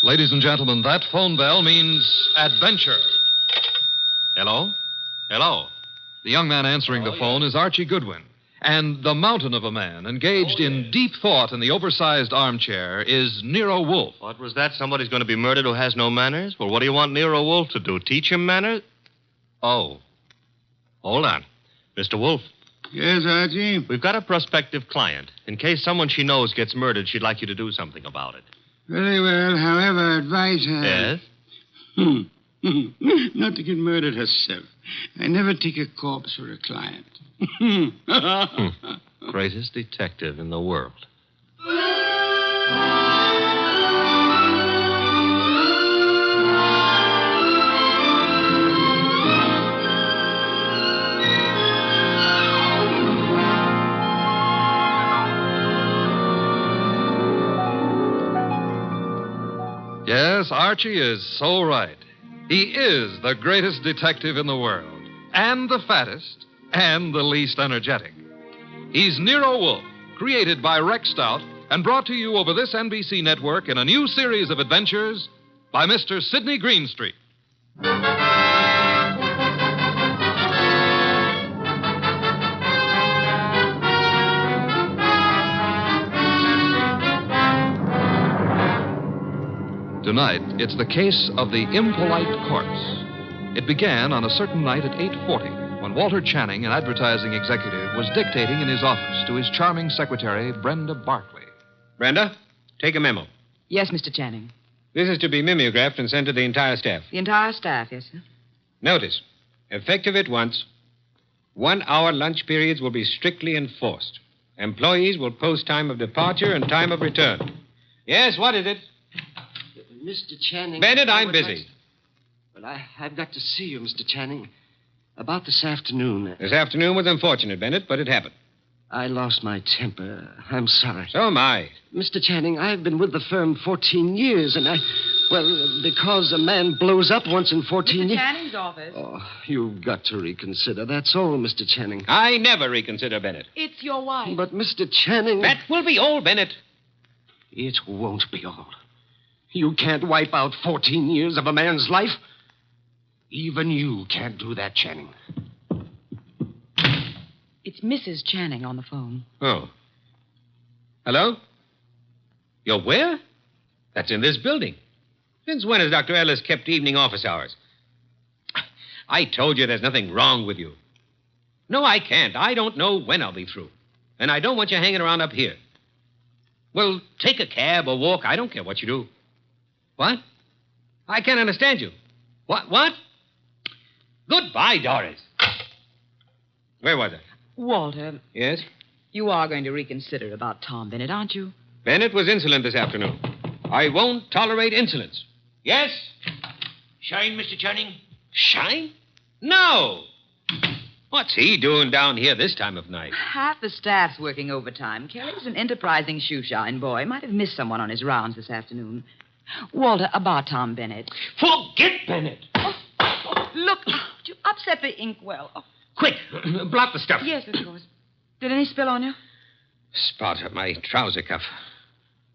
Ladies and gentlemen, that phone bell means adventure. Hello? Hello. The young man answering the phone is Archie Goodwin. And the mountain of a man engaged in deep thought in the oversized armchair is Nero Wolfe. What was that? Somebody's going to be murdered who has no manners? Well, what do you want Nero Wolfe to do? Teach him manners? Oh. Hold on. Mr. Wolfe. Yes, Archie? We've got a prospective client. In case someone she knows gets murdered, she'd like you to do something about it. Very well. However, advise her. Yes? Not to get murdered herself. I never take a corpse for a client. Greatest detective in the world. Yes, Archie is so right. He is the greatest detective in the world, and the fattest, and the least energetic. He's Nero Wolfe, created by Rex Stout and brought to you over this NBC network in a new series of adventures by Mr. Sydney Greenstreet. Tonight, it's the case of the Impolite corpse. It began on a certain night at 8:40 when Walter Channing, an advertising executive, was dictating in his office to his charming secretary, Brenda Barkley. Brenda, take a memo. Yes, Mr. Channing. This is to be mimeographed and sent to the entire staff. The entire staff, yes, sir. Notice, effective at once, 1-hour lunch periods will be strictly enforced. Employees will post time of departure and time of return. Yes, what is it? Mr. Channing. Bennett, I'm busy. Well, I've got to see you, Mr. Channing. About this afternoon. This afternoon was unfortunate, Bennett, but it happened. I lost my temper. I'm sorry. So am I. Mr. Channing, I've been with the firm 14 years, and because a man blows up once in 14 years... Mr. Channing's office. Oh, you've got to reconsider. That's all, Mr. Channing. I never reconsider, Bennett. It's your wife. But, Mr. Channing... That will be all, Bennett. It won't be all. You can't wipe out 14 years of a man's life. Even you can't do that, Channing. It's Mrs. Channing on the phone. Oh. Hello? You're where? That's in this building. Since when has Dr. Ellis kept evening office hours? I told you there's nothing wrong with you. No, I can't. I don't know when I'll be through. And I don't want you hanging around up here. Well, take a cab or walk. I don't care what you do. What? I can't understand you. What? Goodbye, Doris. Where was I? Walter. Yes? You are going to reconsider about Tom Bennett, aren't you? Bennett was insolent this afternoon. I won't tolerate insolence. Yes? Shine, Mr. Channing? Shine? No. What's he doing down here this time of night? Half the staff's working overtime. Kelly's an enterprising shoeshine boy. Might have missed someone on his rounds this afternoon. Walter, about Tom Bennett. Forget Bennett. Look, you upset the inkwell. Oh. Quick, blot the stuff. Yes, of course. Did any spill on you? Spot at my trouser cuff.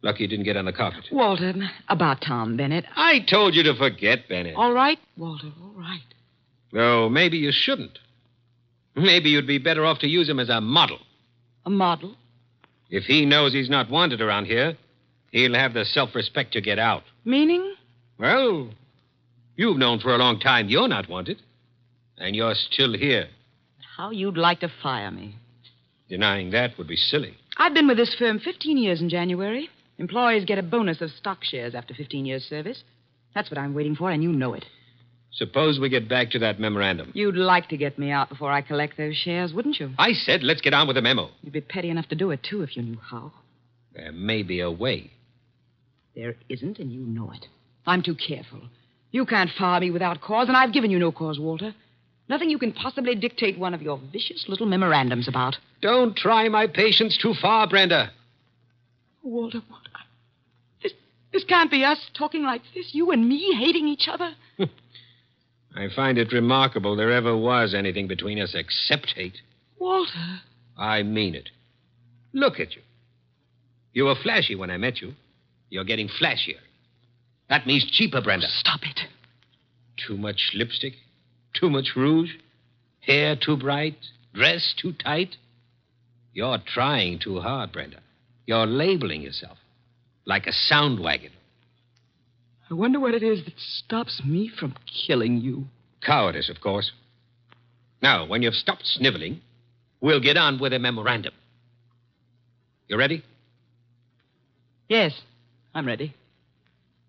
Lucky you didn't get on the carpet. Walter, about Tom Bennett. I told you to forget Bennett. All right, Walter, all right. Though maybe you shouldn't. Maybe you'd be better off to use him as a model. A model? If he knows he's not wanted around here, he'll have the self-respect to get out. Meaning? Well, you've known for a long time you're not wanted. And you're still here. How you'd like to fire me. Denying that would be silly. I've been with this firm 15 years in January. Employees get a bonus of stock shares after 15 years' service. That's what I'm waiting for, and you know it. Suppose we get back to that memorandum. You'd like to get me out before I collect those shares, wouldn't you? I said let's get on with the memo. You'd be petty enough to do it, too, if you knew how. There may be a way. There isn't, and you know it. I'm too careful. You can't fire me without cause, and I've given you no cause, Walter. Nothing you can possibly dictate one of your vicious little memorandums about. Don't try my patience too far, Brenda. Walter, what? This can't be us talking like this, you and me hating each other. I find it remarkable there ever was anything between us except hate. Walter. I mean it. Look at you. You were flashy when I met you. You're getting flashier. That means cheaper, Brenda. Stop it. Too much lipstick? Too much rouge? Hair too bright? Dress too tight? You're trying too hard, Brenda. You're labeling yourself like a sound wagon. I wonder what it is that stops me from killing you. Cowardice, of course. Now, when you've stopped sniveling, we'll get on with a memorandum. You ready? Yes, I'm ready.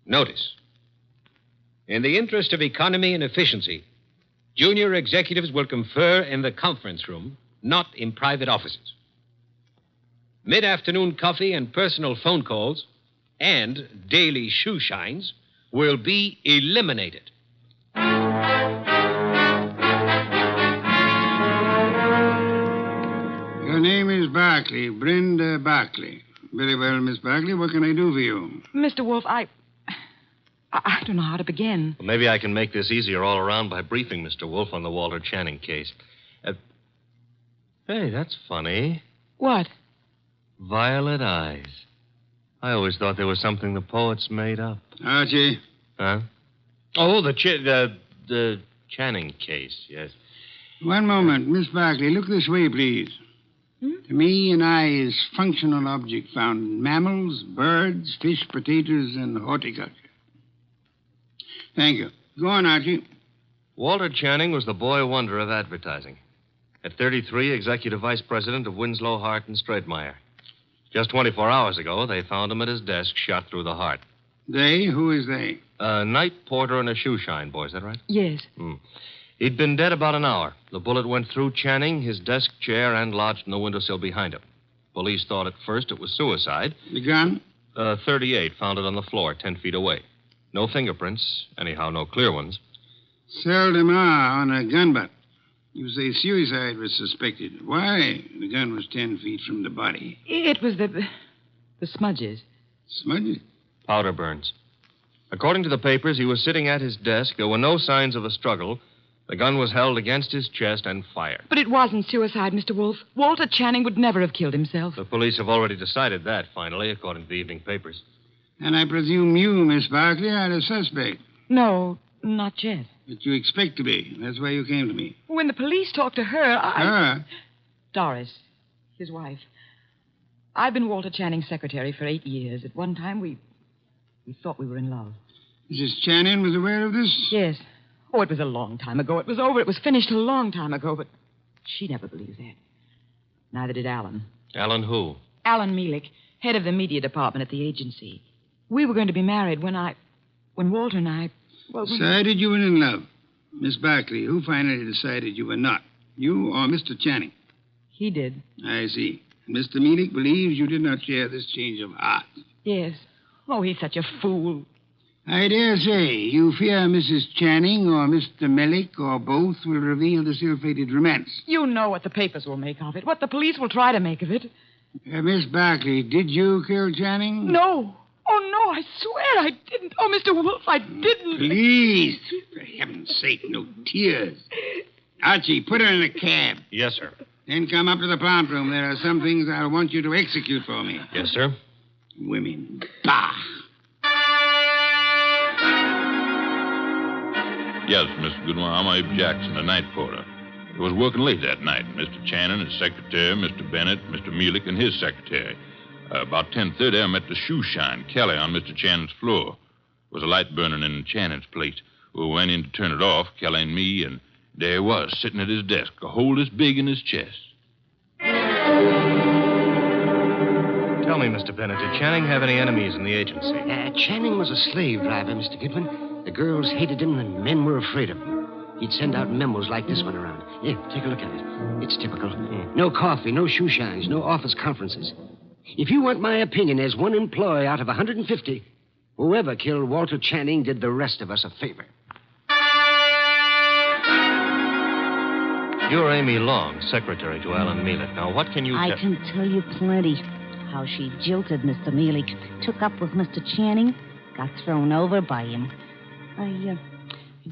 Notice. In the interest of economy and efficiency, junior executives will confer in the conference room, not in private offices. Mid-afternoon coffee and personal phone calls and daily shoe shines will be eliminated. Your name is Barkley, Brenda Barkley. Very well, Miss Barkley. What can I do for you? Mr. Wolfe, I don't know how to begin. Well, maybe I can make this easier all around by briefing Mr. Wolfe on the Walter Channing case. Hey, that's funny. What? Violet eyes. I always thought they were something the poets made up. Archie. Huh? Oh, the Channing case, yes. One moment. Miss Barkley, look this way, please. To me, an eye is functional object found in mammals, birds, fish, potatoes, and horticulture. Thank you. Go on, Archie. Walter Channing was the boy wonder of advertising. At 33, executive vice president of Winslow, Hart, and Straightmeyer. Just 24 hours ago, they found him at his desk, shot through the heart. They? Who is they? A night porter and a shoe shine boy, is that right? Yes. He'd been dead about an hour. The bullet went through Channing, his desk chair, and lodged in the windowsill behind him. Police thought at first it was suicide. The gun? 38, found it on the floor, 10 feet away. No fingerprints, anyhow, no clear ones. Seldom are on a gun butt. You say suicide was suspected. Why? The gun was 10 feet from the body. It was the smudges. Smudges? Powder burns. According to the papers, he was sitting at his desk. There were no signs of a struggle. The gun was held against his chest and fired. But it wasn't suicide, Mr. Wolfe. Walter Channing would never have killed himself. The police have already decided that, finally, according to the evening papers. And I presume you, Miss Barkley, are the suspect. No, not yet. But you expect to be. That's why you came to me. When the police talked to her, Her? Doris, his wife. I've been Walter Channing's secretary for 8 years. At one time, we thought we were in love. Mrs. Channing was aware of this? Yes. Oh, it was a long time ago. It was over. It was finished a long time ago, but she never believed that. Neither did Alan. Alan who? Alan Mielik, head of the media department at the agency. We were going to be married when Walter and I... Well, Decided you were in love. Miss Barkley, who finally decided you were not? You or Mr. Channing? He did. I see. Mr. Mielik believes you did not share this change of heart. Yes. Oh, he's such a fool. I dare say you fear Mrs. Channing or Mr. Mielik or both will reveal the ill-fated romance. You know what the papers will make of it, what the police will try to make of it. Miss Barkley, did you kill Channing? No. Oh, no, I swear I didn't. Oh, Mr. Wolfe, I didn't. Please, for heaven's sake, no tears. Archie, put her in a cab. Yes, sir. Then come up to the plant room. There are some things I'll want you to execute for me. Yes, sir. Women. Bah! Yes, Mr. Goodwin, I'm Abe Jackson, the night porter. I was working late that night. Mr. Channing, his secretary, Mr. Bennett, Mr. Mielik, and his secretary. About 10:30, I met the shoe shine, Kelly, on Mr. Channing's floor. There was a light burning in Channing's plate. We went in to turn it off, Kelly and me, and there he was, sitting at his desk, a hole this big in his chest. Tell me, Mr. Bennett, did Channing have any enemies in the agency? Channing was a slave driver, Mr. Goodwin. The girls hated him and men were afraid of him. He'd send out memos like this one around. Here, take a look at it. It's typical. No coffee, no shoe shines, no office conferences. If you want my opinion, as one employee out of 150, whoever killed Walter Channing did the rest of us a favor. You're Amy Long, secretary to Alan Mielik. Now, what can you I can tell you plenty. How she jilted Mr. Mielik, took up with Mr. Channing, got thrown over by him. I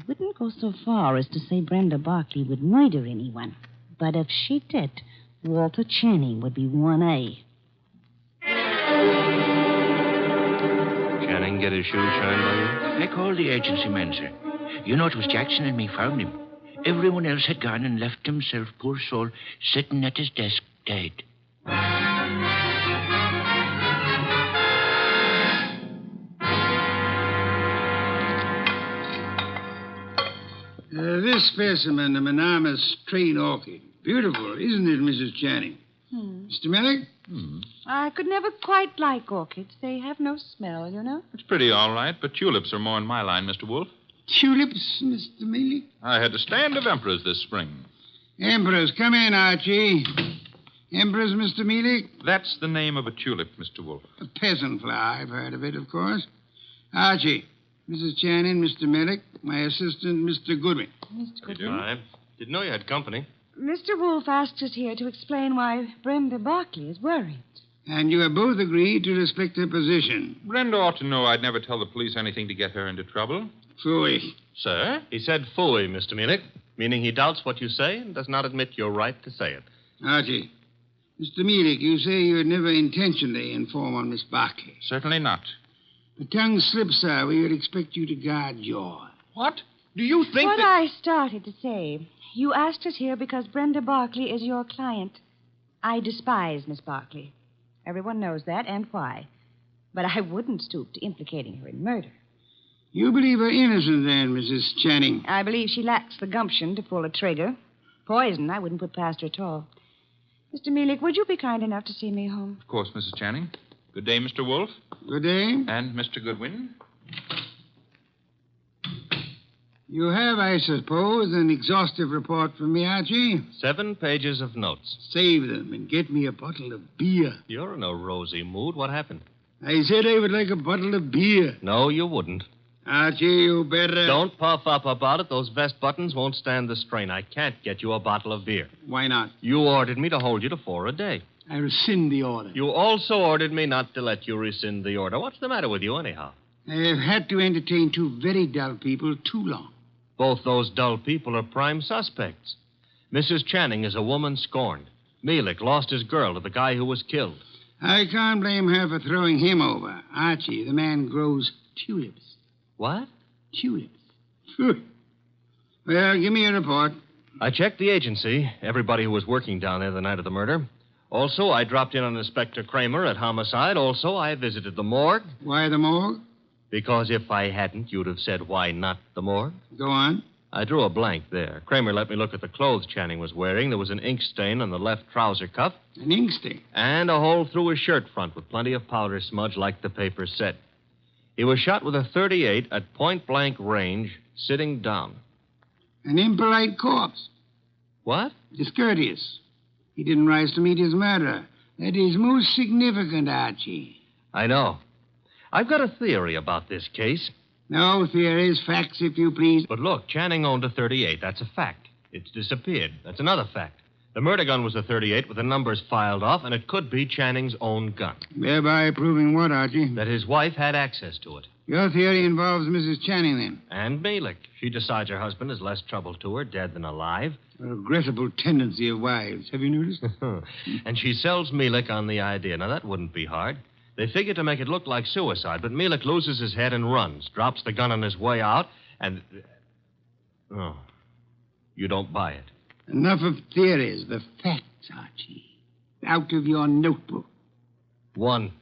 wouldn't go so far as to say Brenda Barkley would murder anyone. But if she did, Walter Channing would be 1A. Channing didn't get his shoes shined by you? I called the agency man, sir. You know, it was Jackson and me found him. Everyone else had gone and left himself, poor soul, sitting at his desk, dead. This specimen, the monogamous train orchid. Beautiful, isn't it, Mrs. Channing? Mr. Millick? I could never quite like orchids. They have no smell, you know. It's pretty all right, but tulips are more in my line, Mr. Wolfe. Tulips, Mr. Millick? I had a stand of emperors this spring. Emperors, come in, Archie. Emperors, Mr. Millick? That's the name of a tulip, Mr. Wolfe. A peasant flower. I've heard of it, of course. Archie, Mrs. Channing, Mr. Millick, my assistant, Mr. Goodwin. Mr. Goodwin. I didn't know you had company. Mr. Wolfe asked us here to explain why Brenda Barkley is worried. And you have both agreed to respect her position. Brenda ought to know I'd never tell the police anything to get her into trouble. Phooey. Sir? He said phooey, Mr. Munich, meaning he doubts what you say and does not admit your right to say it. Archie, Mr. Millick, you say you had never intentionally informed on Miss Barkley. Certainly not. The tongue slips, sir. We would expect you to guard your. What? Do you think What that... I started to say. You asked us here because Brenda Barkley is your client. I despise Miss Barkley. Everyone knows that, and why. But I wouldn't stoop to implicating her in murder. You believe her innocent, then, Mrs. Channing? I believe she lacks the gumption to pull a trigger. Poison, I wouldn't put past her at all. Mr. Mealy, would you be kind enough to see me home? Of course, Mrs. Channing. Good day, Mr. Wolfe. Good day. And Mr. Goodwin. You have, I suppose, an exhaustive report from me, Archie? 7 pages of notes. Save them and get me a bottle of beer. You're in a rosy mood. What happened? I said I would like a bottle of beer. No, you wouldn't. Archie, you better... Don't puff up about it. Those vest buttons won't stand the strain. I can't get you a bottle of beer. Why not? You ordered me to hold you to 4 a day. I rescind the order. You also ordered me not to let you rescind the order. What's the matter with you, anyhow? I have had to entertain 2 very dull people too long. Both those dull people are prime suspects. Mrs. Channing is a woman scorned. Mealich lost his girl to the guy who was killed. I can't blame her for throwing him over. Archie, the man grows tulips. What? Tulips. Phew. Well, give me a report. I checked the agency, everybody who was working down there the night of the murder. Also, I dropped in on Inspector Kramer at homicide. Also, I visited the morgue. Why the morgue? Because if I hadn't, you'd have said, why not the morgue? Go on. I drew a blank there. Kramer let me look at the clothes Channing was wearing. There was an ink stain on the left trouser cuff. An ink stain? And a hole through his shirt front with plenty of powder smudge like the paper said. He was shot with a .38 at point-blank range, sitting down. An impolite corpse. What? Discourteous. He didn't rise to meet his murderer. That is most significant, Archie. I know. I've got a theory about this case. No theories, facts, if you please. But look, Channing owned a .38. That's a fact. It's disappeared. That's another fact. The murder gun was a .38 with the numbers filed off, and it could be Channing's own gun. Thereby proving what, Archie? That his wife had access to it. Your theory involves Mrs. Channing, then? And Mealich. She decides her husband is less trouble to her, dead than alive. A regrettable tendency of wives. Have you noticed? And she sells Mealich on the idea. Now, that wouldn't be hard. They figure to make it look like suicide, but Mealich loses his head and runs, drops the gun on his way out, and... Oh, you don't buy it. Enough of theories. The facts, Archie. Out of your notebook. 1.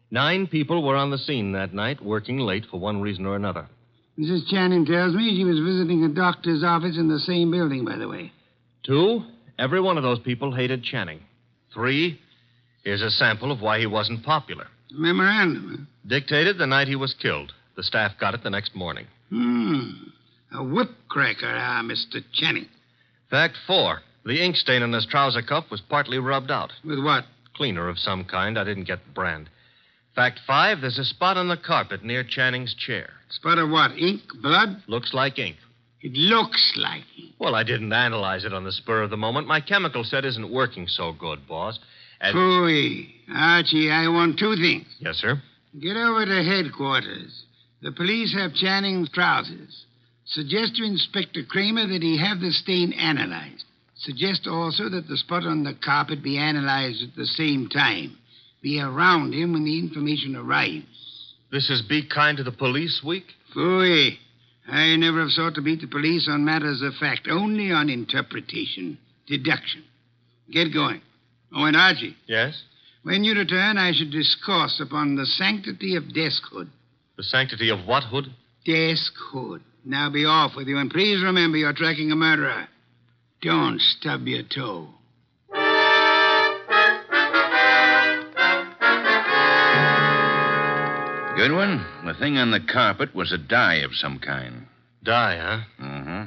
9 people were on the scene that night, working late for one reason or another. Mrs. Channing tells me she was visiting a doctor's office in the same building, by the way. 2. Every one of those people hated Channing. 3. Here's a sample of why he wasn't popular. Memorandum. Dictated the night he was killed. The staff got it the next morning. A whip cracker, Mr. Channing. Fact 4. The ink stain on his trouser cuff was partly rubbed out. With what? Cleaner of some kind. I didn't get the brand. Fact 5. There's a spot on the carpet near Channing's chair. Spot of what? Ink? Blood? Looks like ink. It looks like ink. Well, I didn't analyze it on the spur of the moment. My chemical set isn't working so good, boss. Phooey. Archie, I want 2 things. Yes, sir. Get over to headquarters. The police have Channing's trousers. Suggest to Inspector Kramer that he have the stain analyzed. Suggest also that the spot on the carpet be analyzed at the same time. Be around him when the information arrives. This is Be Kind to the Police Week? Phooey. I never have sought to beat the police on matters of fact, only on interpretation, deduction. Get going. Oh, and Archie. Yes? When you return, I should discourse upon the sanctity of deskhood. The sanctity of what hood? Deskhood. Now be off with you, and please remember you're tracking a murderer. Don't stub your toe. Goodwin, the thing on the carpet was a dye of some kind. Dye, huh? Mm-hmm.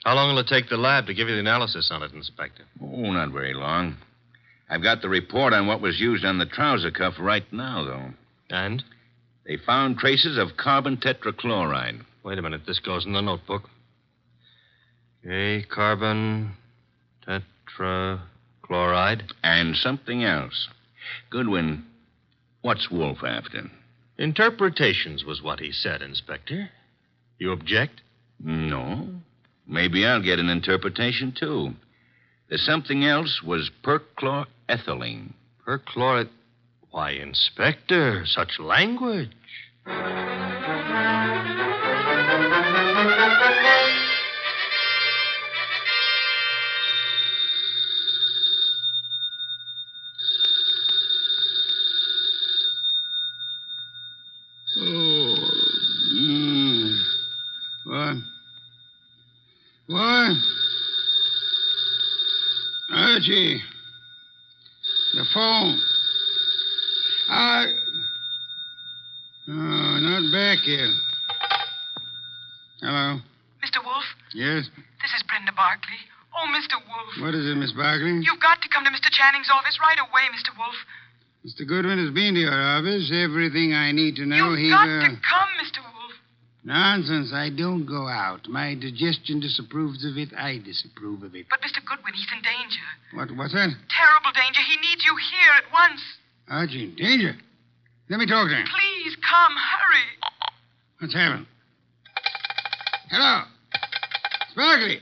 How long will it take the lab to give you the analysis on it, Inspector? Oh, not very long. I've got the report on what was used on the trouser cuff right now, though. And? They found traces of carbon tetrachloride. Wait a minute. This goes in the notebook. Okay, carbon tetrachloride. And something else. Goodwin, what's Wolfe after? Interpretations was what he said, Inspector. You object? No. Maybe I'll get an interpretation, too. The something else was perchlorethylene. Perchloreth... Why, Inspector, such language. What? Archie. The phone. Oh, not back yet. Hello? Mr. Wolfe? Yes? This is Brenda Barkley. Oh, Mr. Wolfe. What is it, Miss Barkley? You've got to come to Mr. Channing's office right away, Mr. Wolfe. Mr. Goodwin has been to your office. Everything I need to know. You've got to come, Mr. Wolfe. Nonsense. I don't go out. My digestion disapproves of it. I disapprove of it. But, Mr. Goodwin, he's in danger. What's that? Terrible danger. He needs you here at once. Archie, danger. Let me talk to him. Please come. Hurry. What's happened? Hello. Sparkly.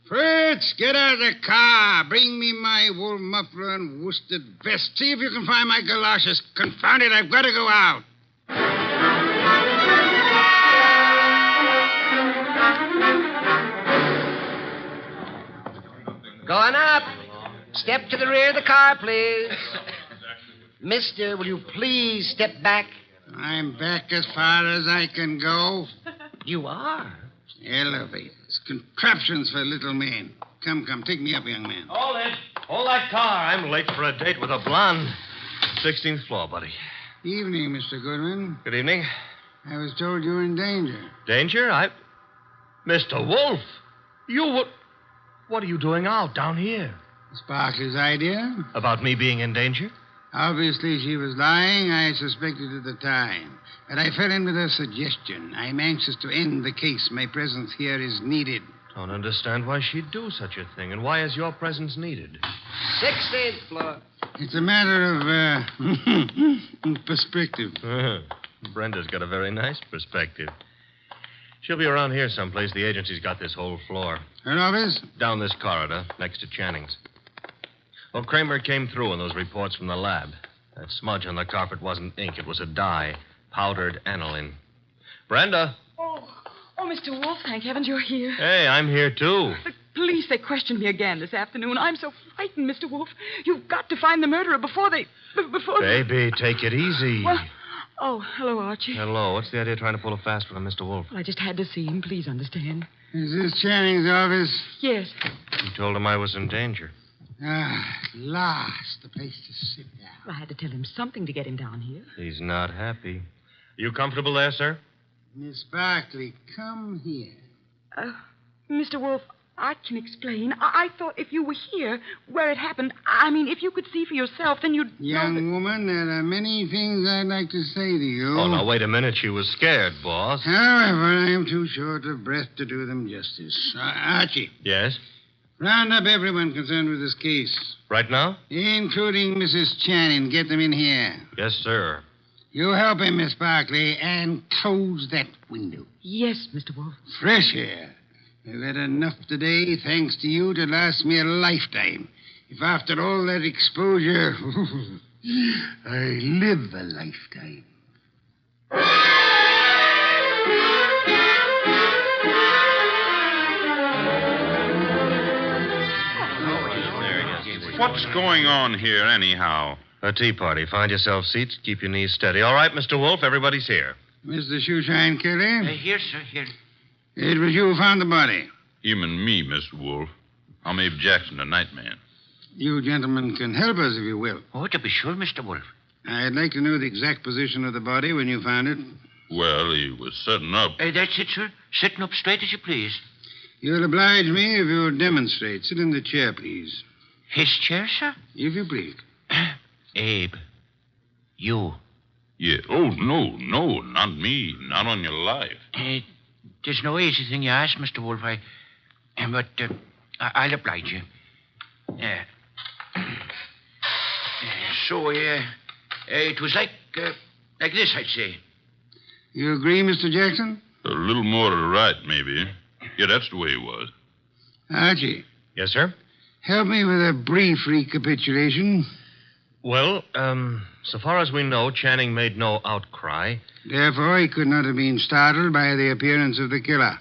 Fritz, get out of the car. Bring me my wool muffler and worsted vest. See if you can find my galoshes. Confound it, I've got to go out. Going up. Step to the rear of the car, please. Mister, will you please step back? I'm back as far as I can go. You are? Elevators, contraptions for little men. Come, take me up, young man. Hold it. Hold that car. I'm late for a date with a blonde. 16th floor, buddy. Evening, Mr. Goodwin. Good evening. I was told you were in danger. Danger? Mr. Wolfe, what are you doing out down here? Miss Barkley's idea? About me being in danger? Obviously, she was lying. I suspected at the time. But I fell in with her suggestion. I'm anxious to end the case. My presence here is needed. Don't understand why she'd do such a thing. And why is your presence needed? 16th floor. It's a matter of perspective. Brenda's got a very nice perspective. She'll be around here someplace. The agency's got this whole floor. Her office? Down this corridor, next to Channing's. Well, Kramer came through on those reports from the lab. That smudge on the carpet wasn't ink. It was a dye. Powdered aniline. Brenda. Oh, Mr. Wolfe, thank heavens you're here. Hey, I'm here, too. The police, they questioned me again this afternoon. I'm so frightened, Mr. Wolfe. You've got to find the murderer before they... Baby, take it easy. Well, hello, Archie. Hello. What's the idea of trying to pull a fast one on Mr. Wolfe? Well, I just had to see him. Please understand. Is this Channing's office? Yes. You told him I was in danger. At last, the place to sit down. Well, I had to tell him something to get him down here. He's not happy. You comfortable there, sir? Miss Barkley, come here. Mr. Wolfe, I can explain. I thought if you were here, where it happened, I mean, if you could see for yourself, then you'd Young woman, there are many things I'd like to say to you. Oh, now, wait a minute. She was scared, boss. However, I am too short of breath to do them justice. Archie. Yes? Round up everyone concerned with this case. Right now? Including Mrs. Channing. Get them in here. Yes, sir. You help him, Miss Barkley, and close that window. Yes, Mr. Wolfe. Fresh air. I've had enough today, thanks to you, to last me a lifetime. If after all that exposure, I live a lifetime. What's going on here, anyhow? A tea party. Find yourself seats. Keep your knees steady. All right, Mr. Wolfe, everybody's here. Mr. Shoeshine Kelly? Here, sir, here. It was you who found the body. Him and me, Mr. Wolfe. I'm Abe Jackson, the night man. You gentlemen can help us if you will. Oh, to be sure, Mr. Wolfe. I'd like to know the exact position of the body when you found it. Well, he was setting up. That's it, sir. Sitting up straight as you please. You'll oblige me if you'll demonstrate. Sit in the chair, please. His chair, sir? If you please. Abe, you. Yeah. Oh, no, not me. Not on your life. There's no easy thing you ask, Mr. Wolfe. But I'll oblige you. So, it was like this, I'd say. You agree, Mr. Jackson? A little more to the right, maybe. Yeah, that's the way it was. Archie, Yes, sir? help me with a brief recapitulation. Well, so far as we know, Channing made no outcry. Therefore, he could not have been startled by the appearance of the killer.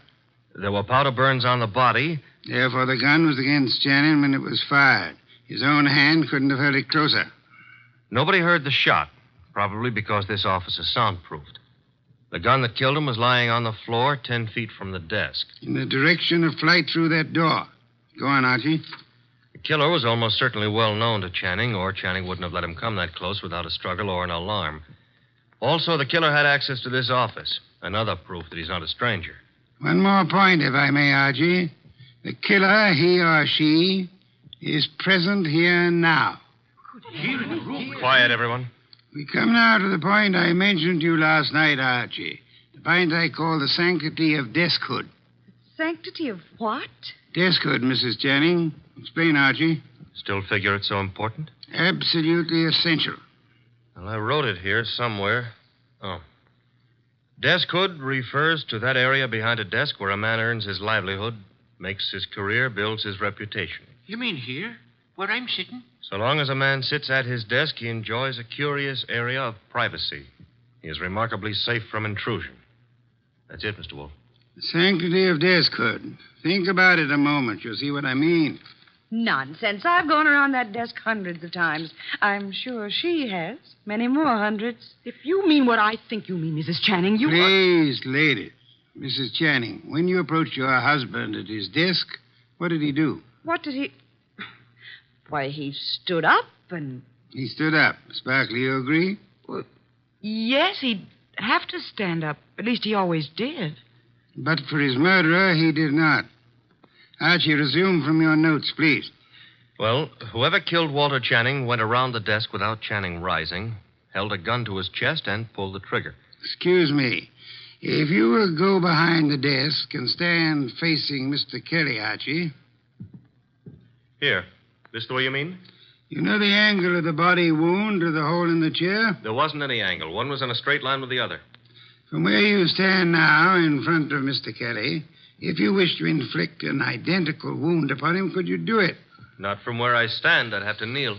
There were powder burns on the body. Therefore, the gun was against Channing when it was fired. His own hand couldn't have held it closer. Nobody heard the shot, probably because this office is soundproofed. The gun that killed him was lying on the floor 10 feet from the desk. In the direction of flight through that door. Go on, Archie. The killer was almost certainly well known to Channing, or Channing wouldn't have let him come that close without a struggle or an alarm. Also, the killer had access to this office, another proof that he's not a stranger. One more point, if I may, Archie. The killer, he or she, is present here now. Quiet, everyone. We come now to the point I mentioned to you last night, Archie. The point I call the sanctity of deskhood. Sanctity of what? Deskhood, Mrs. Channing. Explain, Archie. Still figure it's so important? Absolutely essential. Well, I wrote it here somewhere. Oh. Deskhood refers to that area behind a desk where a man earns his livelihood, makes his career, builds his reputation. You mean here, where I'm sitting? So long as a man sits at his desk, he enjoys a curious area of privacy. He is remarkably safe from intrusion. That's it, Mr. Wolfe. The sanctity of deskhood. Think about it a moment. You'll see what I mean. Nonsense. I've gone around that desk hundreds of times. I'm sure she has. Many more hundreds. If you mean what I think you mean, Mrs. Channing, you... Please, ladies. Mrs. Channing, when you approached your husband at his desk, what did he do? What did he... Why, he stood up and... He stood up. Miss Barkley, you agree? Well, yes, he'd have to stand up. At least he always did. But for his murderer, he did not. Archie, resume from your notes, please. Well, whoever killed Walter Channing went around the desk without Channing rising, held a gun to his chest, and pulled the trigger. Excuse me. If you will go behind the desk and stand facing Mr. Kelly, Archie. Here. This the way you mean? You know the angle of the body wound to the hole in the chair? There wasn't any angle. One was in a straight line with the other. From where you stand now in front of Mr. Kelly, if you wish to inflict an identical wound upon him, could you do it? Not from where I stand. I'd have to kneel.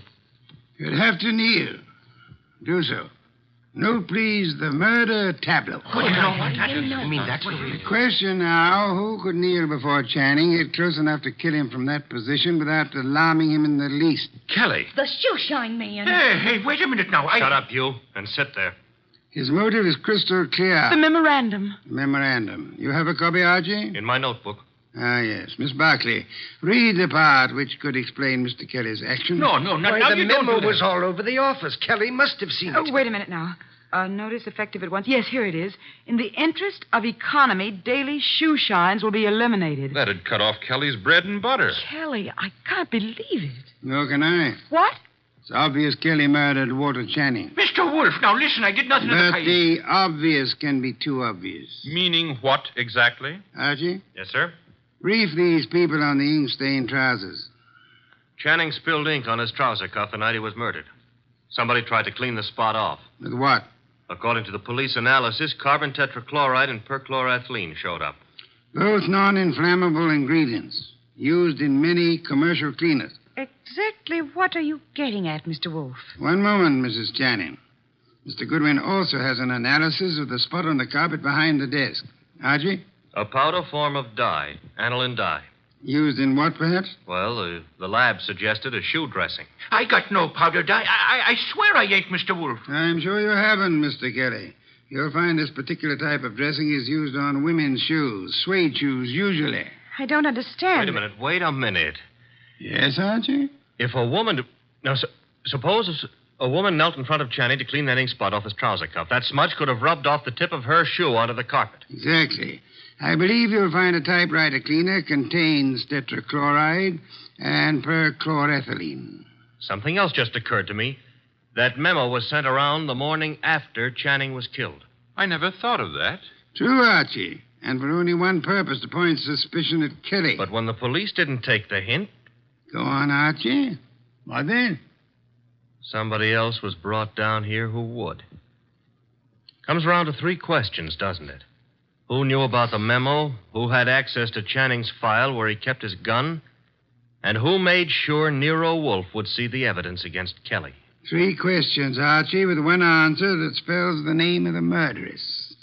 You'd have to kneel. Do so. Note, please, the murder tableau. You mean that's what The question now, who could kneel before Channing, get close enough to kill him from that position without alarming him in the least? Kelly. The shoeshine man. Hey, wait a minute now. Shut up, you, and sit there. His motive is crystal clear. The memorandum. Memorandum. You have a copy, Archie? In my notebook. Ah, yes. Miss Barkley, read the part which could explain Mr. Kelly's action. No, not now. The memo was all over the office. Kelly must have seen it. Oh, wait a minute now. Notice effective at once. Yes, here it is. In the interest of economy, daily shoe shines will be eliminated. That'd cut off Kelly's bread and butter. Kelly, I can't believe it. Nor can I. What? It's obvious Kelly murdered Walter Channing. Mr. Wolfe, now listen, I did nothing of the But kind. the obvious can be too obvious. Meaning what exactly? Archie, Yes, sir? brief these people on the ink-stained trousers. Channing spilled ink on his trouser cuff the night he was murdered. Somebody tried to clean the spot off. With what? According to the police analysis, carbon tetrachloride and perchloroethylene showed up. Both non-inflammable ingredients used in many commercial cleaners. Exactly what are you getting at, Mr. Wolfe? One moment, Mrs. Channing. Mr. Goodwin also has an analysis of the spot on the carpet behind the desk. Archie? A powder form of dye, aniline dye. Used in what, perhaps? Well, the lab suggested a shoe dressing. I got no powder dye. I swear I ain't, Mr. Wolfe. I'm sure you haven't, Mr. Kelly. You'll find this particular type of dressing is used on women's shoes, suede shoes, usually. I don't understand. Wait a minute. Yes, Archie? If a woman... Now, suppose a woman knelt in front of Channing to clean that ink spot off his trouser cuff. That smudge could have rubbed off the tip of her shoe onto the carpet. Exactly. I believe you'll find a typewriter cleaner contains tetrachloride and perchlorethylene. Something else just occurred to me. That memo was sent around the morning after Channing was killed. I never thought of that. True, Archie. And for only one purpose, to point suspicion at Kelly. But when the police didn't take the hint... Go on, Archie. What then? Somebody else was brought down here who would. Comes around to 3 questions, doesn't it? Who knew about the memo? Who had access to Channing's file where he kept his gun? And who made sure Nero Wolfe would see the evidence against Kelly? 3 questions, Archie, with one answer that spells the name of the murderess.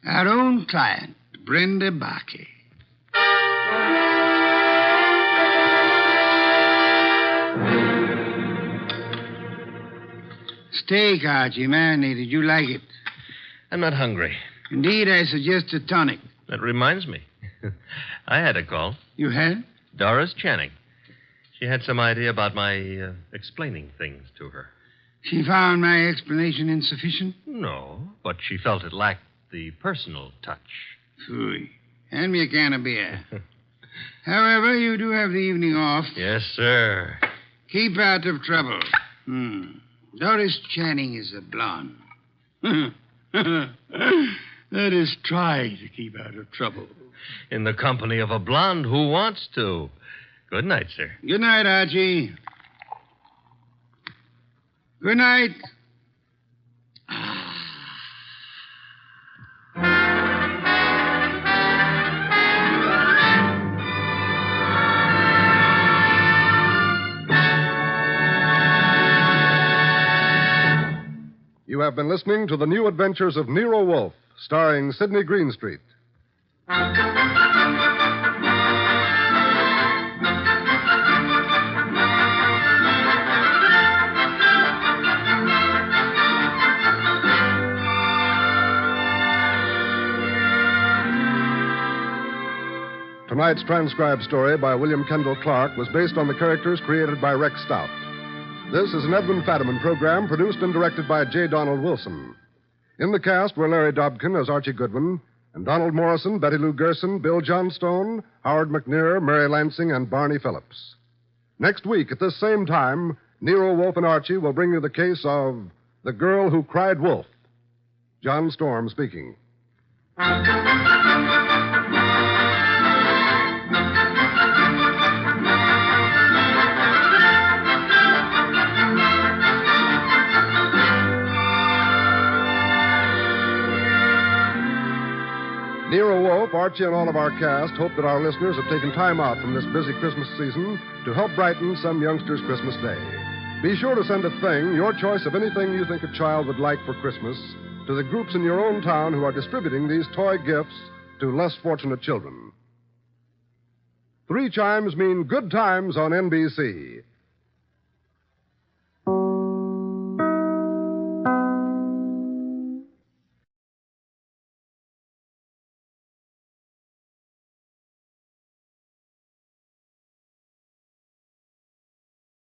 Our own client, Brenda Barkley. Steak, Archie, marinated. You like it? I'm not hungry. Indeed, I suggest a tonic. That reminds me. I had a call. You had? Doris Channing. She had some idea about my explaining things to her. She found my explanation insufficient? No, but she felt it lacked the personal touch. Phooey. Hand me a can of beer. However, you do have the evening off. Yes, sir. Keep out of trouble. Doris Channing is a blonde. That is, try to keep out of trouble. In the company of a blonde who wants to. Good night, sir. Good night, Archie. Good night. You have been listening to The New Adventures of Nero Wolfe, starring Sydney Greenstreet. Tonight's transcribed story by William Kendall Clark was based on the characters created by Rex Stout. This is an Edwin Fadiman program produced and directed by J. Donald Wilson. In the cast were Larry Dobkin as Archie Goodwin, and Donald Morrison, Betty Lou Gerson, Bill Johnstone, Howard McNear, Mary Lansing, and Barney Phillips. Next week, at this same time, Nero Wolfe and Archie will bring you the case of The Girl Who Cried Wolf. John Storm speaking. Nero Wolfe, Archie, and all of our cast hope that our listeners have taken time out from this busy Christmas season to help brighten some youngster's Christmas day. Be sure to send a thing, your choice of anything you think a child would like for Christmas, to the groups in your own town who are distributing these toy gifts to less fortunate children. 3 chimes mean good times on NBC.